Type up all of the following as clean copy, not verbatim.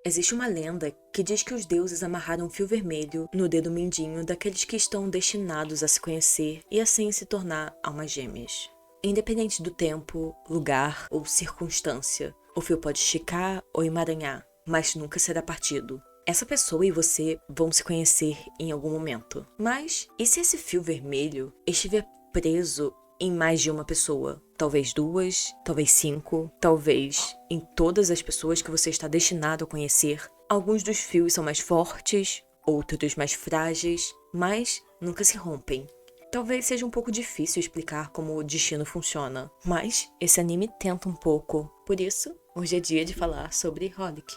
Existe uma lenda que diz que os deuses amarraram um fio vermelho no dedo mindinho daqueles que estão destinados a se conhecer e assim se tornar almas gêmeas. Independente do tempo, lugar ou circunstância, o fio pode esticar ou emaranhar, mas nunca será partido. Essa pessoa e você vão se conhecer em algum momento. Mas e se esse fio vermelho estiver preso em mais de uma pessoa? Talvez 2, talvez 5, talvez em todas as pessoas que você está destinado a conhecer. Alguns dos fios são mais fortes, outros mais frágeis, mas nunca se rompem. Talvez seja um pouco difícil explicar como o destino funciona, mas esse anime tenta um pouco. Por isso, hoje é dia de falar sobre Holic.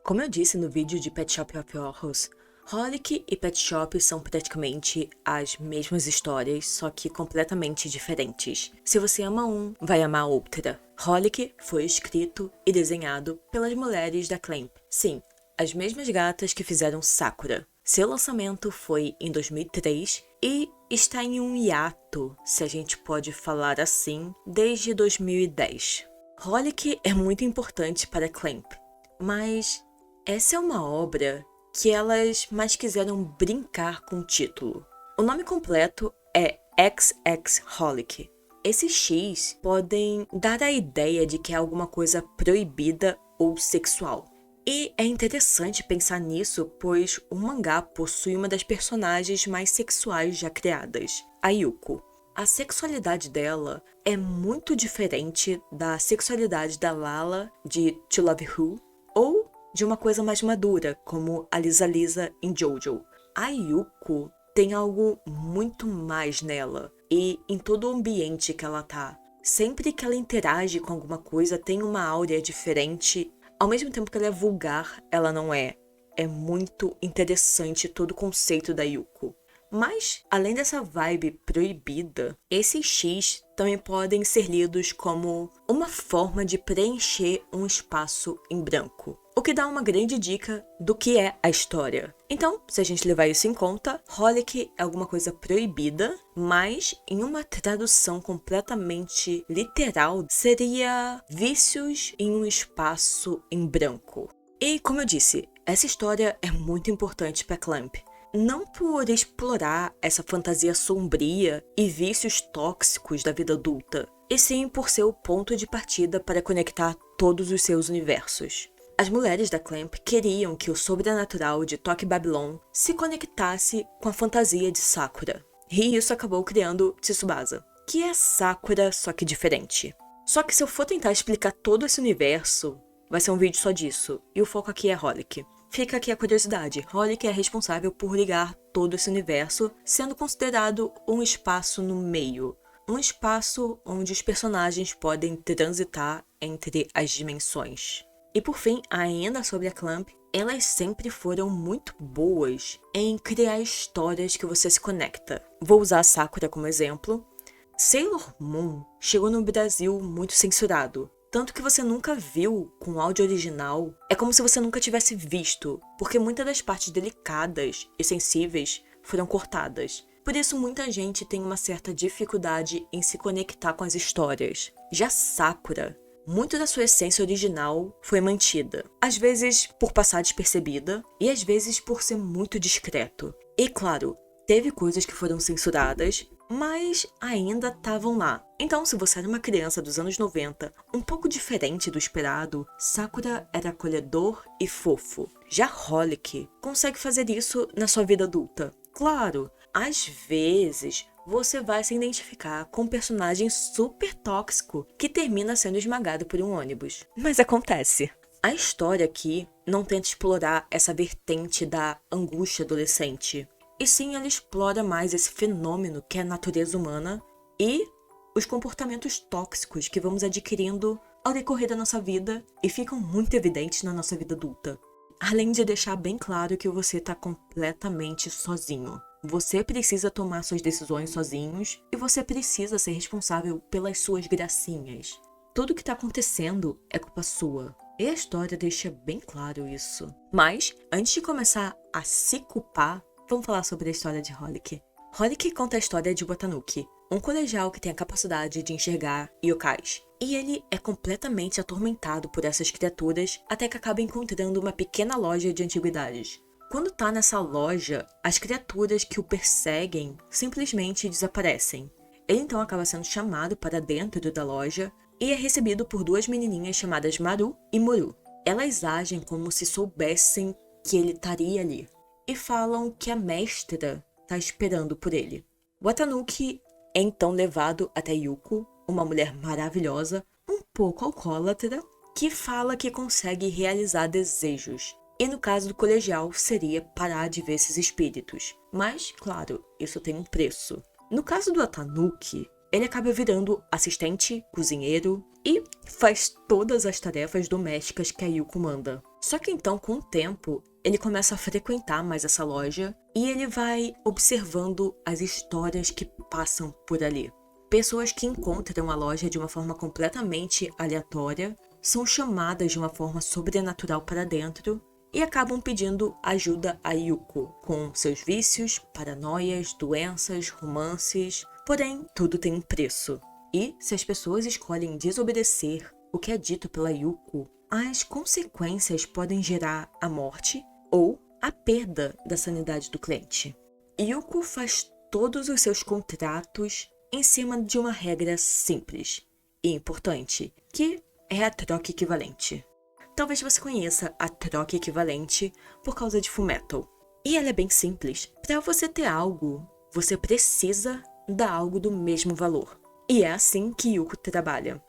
Como eu disse no vídeo de Pet Shop of Horrors, Holic e Pet Shop são praticamente as mesmas histórias, só que completamente diferentes. Se você ama um, vai amar outra. Holic foi escrito e desenhado pelas mulheres da Clamp. Sim, as mesmas gatas que fizeram Sakura. Seu lançamento foi em 2003 e está em um hiato, se a gente pode falar assim, desde 2010. Holic é muito importante para a Clamp, mas essa é uma obra que elas mais quiseram brincar com o título. O nome completo é XX Holic. Esses X podem dar a ideia de que é alguma coisa proibida ou sexual. E é interessante pensar nisso, pois o mangá possui uma das personagens mais sexuais já criadas, a Yuko. A sexualidade dela é muito diferente da sexualidade da Lala de To Love Who, ou de uma coisa mais madura, como a Lisa em Jojo. A Yuko tem algo muito mais nela, e em todo o ambiente que ela tá. Sempre que ela interage com alguma coisa, tem uma áurea diferente. Ao mesmo tempo que ela é vulgar, ela não é. É muito interessante todo o conceito da Yuko. Mas, além dessa vibe proibida, esses X também podem ser lidos como uma forma de preencher um espaço em branco. O que dá uma grande dica do que é a história. Então, se a gente levar isso em conta, Holic é alguma coisa proibida, mas em uma tradução completamente literal, seria vícios em um espaço em branco. E, como eu disse, essa história é muito importante para Clamp. Não por explorar essa fantasia sombria e vícios tóxicos da vida adulta, e sim por ser o ponto de partida para conectar todos os seus universos. As mulheres da Clamp queriam que o sobrenatural de Tokyo Babylon se conectasse com a fantasia de Sakura. E isso acabou criando Tsubasa, que é Sakura, só que diferente. Só que se eu for tentar explicar todo esse universo, vai ser um vídeo só disso, e o foco aqui é Holic. Fica aqui a curiosidade, Holic é responsável por ligar todo esse universo, sendo considerado um espaço no meio. Um espaço onde os personagens podem transitar entre as dimensões. E por fim, ainda sobre a Clamp, elas sempre foram muito boas em criar histórias que você se conecta. Vou usar a Sakura como exemplo. Sailor Moon chegou no Brasil muito censurado. Tanto que você nunca viu com áudio original, é como se você nunca tivesse visto, porque muitas das partes delicadas e sensíveis foram cortadas. Por isso muita gente tem uma certa dificuldade em se conectar com as histórias. Já Sakura, muito da sua essência original foi mantida. Às vezes por passar despercebida, e às vezes por ser muito discreto. E claro, teve coisas que foram censuradas, mas ainda estavam lá. Então, se você era uma criança dos anos 90, um pouco diferente do esperado, Sakura era acolhedor e fofo. Já Holic consegue fazer isso na sua vida adulta. Claro, às vezes você vai se identificar com um personagem super tóxico que termina sendo esmagado por um ônibus. Mas acontece. A história aqui não tenta explorar essa vertente da angústia adolescente. E sim, ela explora mais esse fenômeno que é a natureza humana e os comportamentos tóxicos que vamos adquirindo ao decorrer da nossa vida e ficam muito evidentes na nossa vida adulta. Além de deixar bem claro que você está completamente sozinho. Você precisa tomar suas decisões sozinhos e você precisa ser responsável pelas suas gracinhas. Tudo o que está acontecendo é culpa sua. E a história deixa bem claro isso. Mas, antes de começar a se culpar, vamos falar sobre a história de Holic. Holic conta a história de Watanuki, um colegial que tem a capacidade de enxergar yokais. E ele é completamente atormentado por essas criaturas até que acaba encontrando uma pequena loja de antiguidades. Quando tá nessa loja, as criaturas que o perseguem simplesmente desaparecem. Ele então acaba sendo chamado para dentro da loja e é recebido por duas menininhas chamadas Maru e Moru. Elas agem como se soubessem que ele estaria ali e falam que a mestra está esperando por ele. Watanuki é então levado até Yuko, uma mulher maravilhosa, um pouco alcoólatra, que fala que consegue realizar desejos. E no caso do colegial, seria parar de ver esses espíritos. Mas, claro, isso tem um preço. No caso do Watanuki, ele acaba virando assistente, cozinheiro e faz todas as tarefas domésticas que a Yuko manda. Só que então, com o tempo, ele começa a frequentar mais essa loja e ele vai observando as histórias que passam por ali. Pessoas que encontram a loja de uma forma completamente aleatória são chamadas de uma forma sobrenatural para dentro e acabam pedindo ajuda a Yuko com seus vícios, paranoias, doenças, romances. Porém, tudo tem um preço. E se as pessoas escolhem desobedecer o que é dito pela Yuko, as consequências podem gerar a morte ou a perda da sanidade do cliente. Yuko faz todos os seus contratos em cima de uma regra simples e importante, que é a troca equivalente. Talvez você conheça a troca equivalente por causa de Fullmetal. E ela é bem simples. Para você ter algo, você precisa dar algo do mesmo valor. E é assim que Yuko trabalha.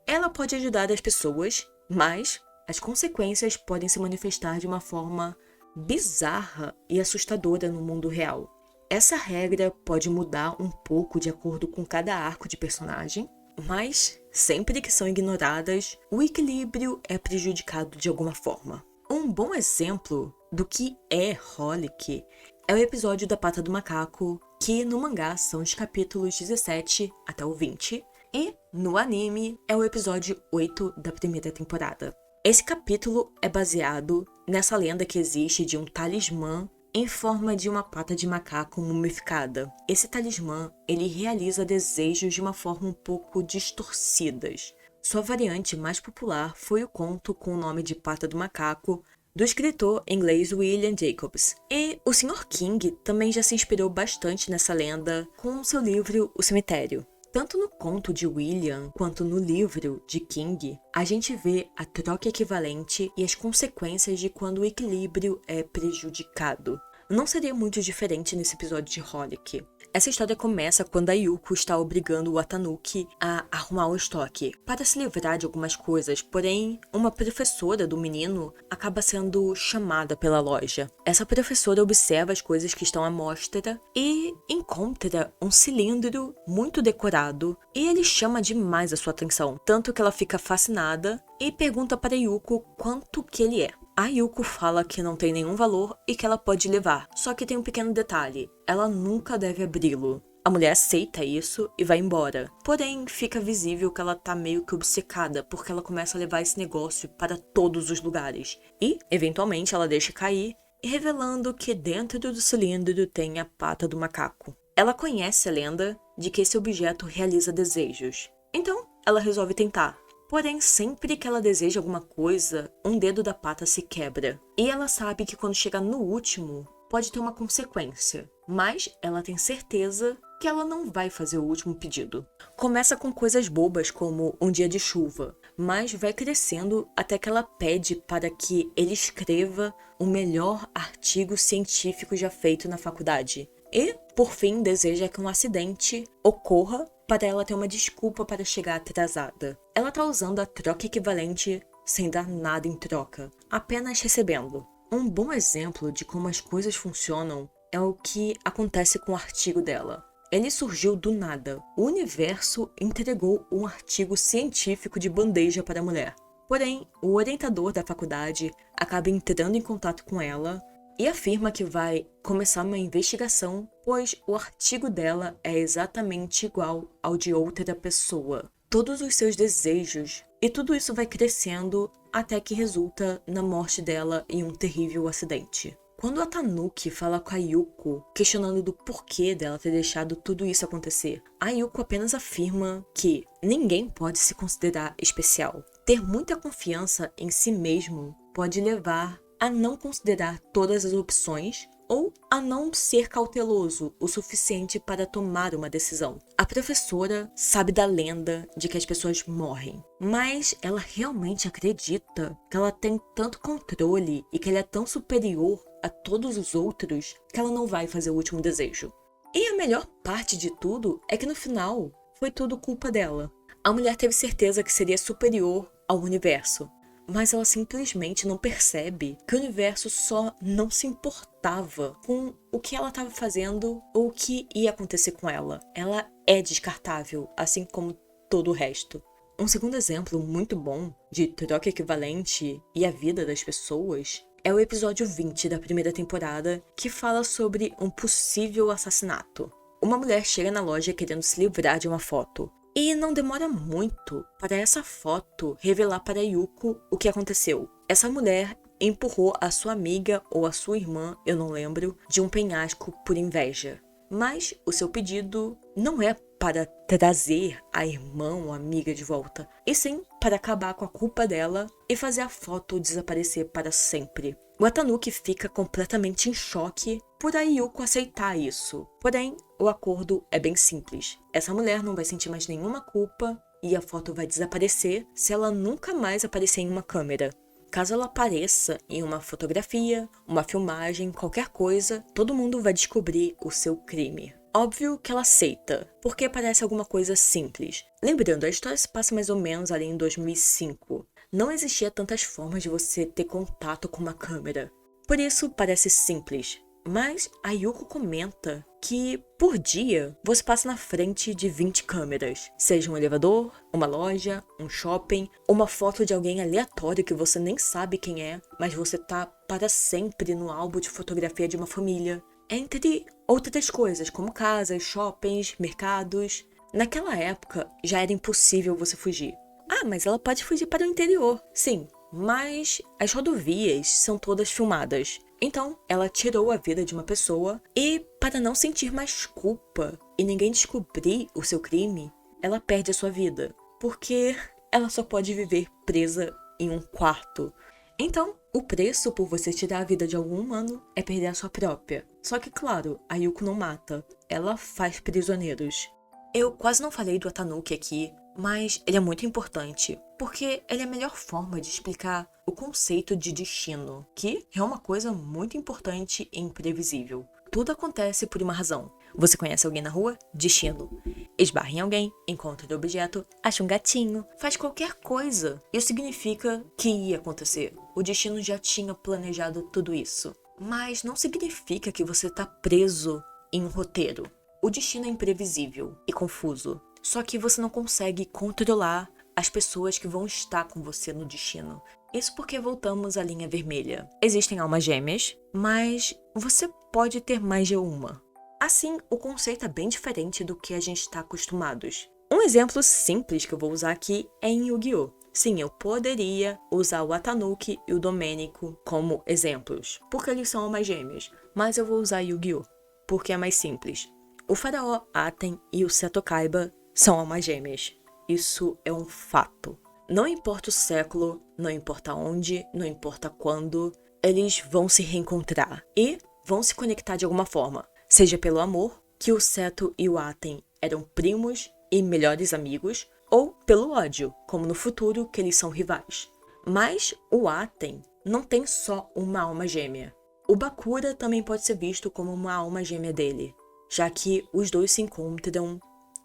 Ela pode ajudar as pessoas, mas as consequências podem se manifestar de uma forma bizarra e assustadora no mundo real. Essa regra pode mudar um pouco de acordo com cada arco de personagem, mas sempre que são ignoradas, o equilíbrio é prejudicado de alguma forma. Um bom exemplo do que é Holic é o episódio da Pata do Macaco, que no mangá são os capítulos 17 até o 20, e no anime é o episódio 8 da primeira temporada. Esse capítulo é baseado nessa lenda que existe de um talismã em forma de uma pata de macaco mumificada. Esse talismã, ele realiza desejos de uma forma um pouco distorcidas. Sua variante mais popular foi o conto com o nome de Pata do Macaco, do escritor inglês William Jacobs. E o Sr. King também já se inspirou bastante nessa lenda com seu livro O Cemitério. Tanto no conto de William quanto no livro de King, a gente vê a troca equivalente e as consequências de quando o equilíbrio é prejudicado. Não seria muito diferente nesse episódio de Holic. Essa história começa quando a Yuko está obrigando o Watanuki a arrumar o estoque para se livrar de algumas coisas, porém, uma professora do menino acaba sendo chamada pela loja. Essa professora observa as coisas que estão à mostra e encontra um cilindro muito decorado e ele chama demais a sua atenção, tanto que ela fica fascinada e pergunta para Yuko quanto que ele é. A Yuko fala que não tem nenhum valor e que ela pode levar, só que tem um pequeno detalhe, ela nunca deve abri-lo. A mulher aceita isso e vai embora, porém fica visível que ela tá meio que obcecada, porque ela começa a levar esse negócio para todos os lugares. E, eventualmente, ela deixa cair, revelando que dentro do cilindro tem a pata do macaco. Ela conhece a lenda de que esse objeto realiza desejos, então ela resolve tentar. Porém, sempre que ela deseja alguma coisa, um dedo da pata se quebra. E ela sabe que quando chegar no último, pode ter uma consequência. Mas ela tem certeza que ela não vai fazer o último pedido. Começa com coisas bobas como um dia de chuva, mas vai crescendo até que ela pede para que ele escreva o melhor artigo científico já feito na faculdade. E, por fim, deseja que um acidente ocorra para ela ter uma desculpa para chegar atrasada. Ela tá usando a troca equivalente sem dar nada em troca, apenas recebendo. Um bom exemplo de como as coisas funcionam é o que acontece com o artigo dela. Ele surgiu do nada. O universo entregou um artigo científico de bandeja para a mulher. Porém, o orientador da faculdade acaba entrando em contato com ela e afirma que vai começar uma investigação, pois o artigo dela é exatamente igual ao de outra pessoa. Todos os seus desejos, e tudo isso vai crescendo até que resulta na morte dela em um terrível acidente. Quando a Tanuki fala com a Yuko, questionando do porquê dela ter deixado tudo isso acontecer, a Yuko apenas afirma que ninguém pode se considerar especial. Ter muita confiança em si mesmo pode levar a não considerar todas as opções ou a não ser cauteloso o suficiente para tomar uma decisão. A professora sabe da lenda de que as pessoas morrem, mas ela realmente acredita que ela tem tanto controle e que ela é tão superior a todos os outros que ela não vai fazer o último desejo. E a melhor parte de tudo é que no final foi tudo culpa dela. A mulher teve certeza que seria superior ao universo, mas ela simplesmente não percebe que o universo só não se importava com o que ela estava fazendo ou o que ia acontecer com ela. Ela é descartável, assim como todo o resto. Um segundo exemplo muito bom de troca equivalente e a vida das pessoas é o episódio 20 da primeira temporada, que fala sobre um possível assassinato. Uma mulher chega na loja querendo se livrar de uma foto. E não demora muito para essa foto revelar para Yuko o que aconteceu. Essa mulher empurrou a sua amiga ou a sua irmã, eu não lembro, de um penhasco por inveja. Mas o seu pedido não é para trazer a irmã ou a amiga de volta, e sim para acabar com a culpa dela e fazer a foto desaparecer para sempre. O Tanuki fica completamente em choque por a Yuko aceitar isso. Porém, o acordo é bem simples. Essa mulher não vai sentir mais nenhuma culpa e a foto vai desaparecer se ela nunca mais aparecer em uma câmera. Caso ela apareça em uma fotografia, uma filmagem, qualquer coisa, todo mundo vai descobrir o seu crime. Óbvio que ela aceita, porque parece alguma coisa simples. Lembrando, a história se passa mais ou menos ali em 2005. Não existia tantas formas de você ter contato com uma câmera. Por isso parece simples. Mas a Yuko comenta que, por dia, você passa na frente de 20 câmeras. Seja um elevador, uma loja, um shopping, uma foto de alguém aleatório que você nem sabe quem é, mas você tá para sempre no álbum de fotografia de uma família. Entre outras coisas, como casas, shoppings, mercados. Naquela época, já era impossível você fugir. Ah, mas ela pode fugir para o interior. Sim, mas as rodovias são todas filmadas. Então, ela tirou a vida de uma pessoa e, para não sentir mais culpa e ninguém descobrir o seu crime, ela perde a sua vida, porque ela só pode viver presa em um quarto. Então, o preço por você tirar a vida de algum humano é perder a sua própria. Só que, claro, a Yuko não mata, ela faz prisioneiros. Eu quase não falei do Tanuki aqui, mas ele é muito importante, porque ele é a melhor forma de explicar o conceito de destino, que é uma coisa muito importante e imprevisível. Tudo acontece por uma razão. Você conhece alguém na rua? Destino. Esbarra em alguém, encontra o objeto, acha um gatinho, faz qualquer coisa. Isso significa que ia acontecer. O destino já tinha planejado tudo isso. Mas não significa que você está preso em um roteiro. O destino é imprevisível e confuso. Só que você não consegue controlar as pessoas que vão estar com você no destino. Isso porque voltamos à linha vermelha. Existem almas gêmeas, mas você pode ter mais de uma. Assim, o conceito é bem diferente do que a gente está acostumados. Um exemplo simples que eu vou usar aqui é em Yu-Gi-Oh! Sim, eu poderia usar o Tanuki e o Domênico como exemplos, porque eles são almas gêmeas, mas eu vou usar Yu-Gi-Oh! Porque é mais simples. O Faraó Aten e o Seto Kaiba são almas gêmeas. Isso é um fato. Não importa o século, não importa onde, não importa quando, eles vão se reencontrar e vão se conectar de alguma forma. Seja pelo amor, que o Seto e o Aten eram primos e melhores amigos, ou pelo ódio, como no futuro que eles são rivais. Mas o Aten não tem só uma alma gêmea. O Bakura também pode ser visto como uma alma gêmea dele, já que os dois se encontram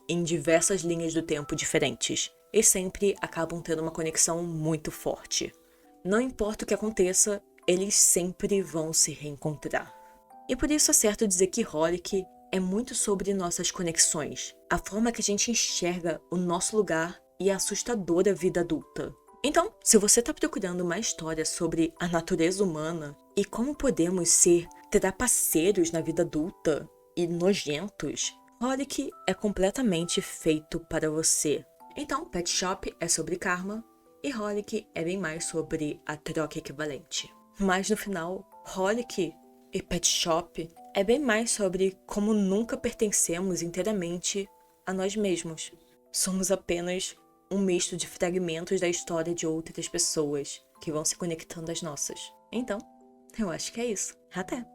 em diversas linhas do tempo diferentes e sempre acabam tendo uma conexão muito forte. Não importa o que aconteça, eles sempre vão se reencontrar. E por isso é certo dizer que Holic é muito sobre nossas conexões, a forma que a gente enxerga o nosso lugar e a assustadora vida adulta. Então, se você está procurando uma história sobre a natureza humana e como podemos ser trapaceiros na vida adulta e nojentos, Holic é completamente feito para você. Então, Pet Shop é sobre karma e Holic é bem mais sobre a troca equivalente. Mas no final, Holic e Pet Shop é bem mais sobre como nunca pertencemos inteiramente a nós mesmos. Somos apenas um misto de fragmentos da história de outras pessoas que vão se conectando às nossas. Então, eu acho que é isso. Até!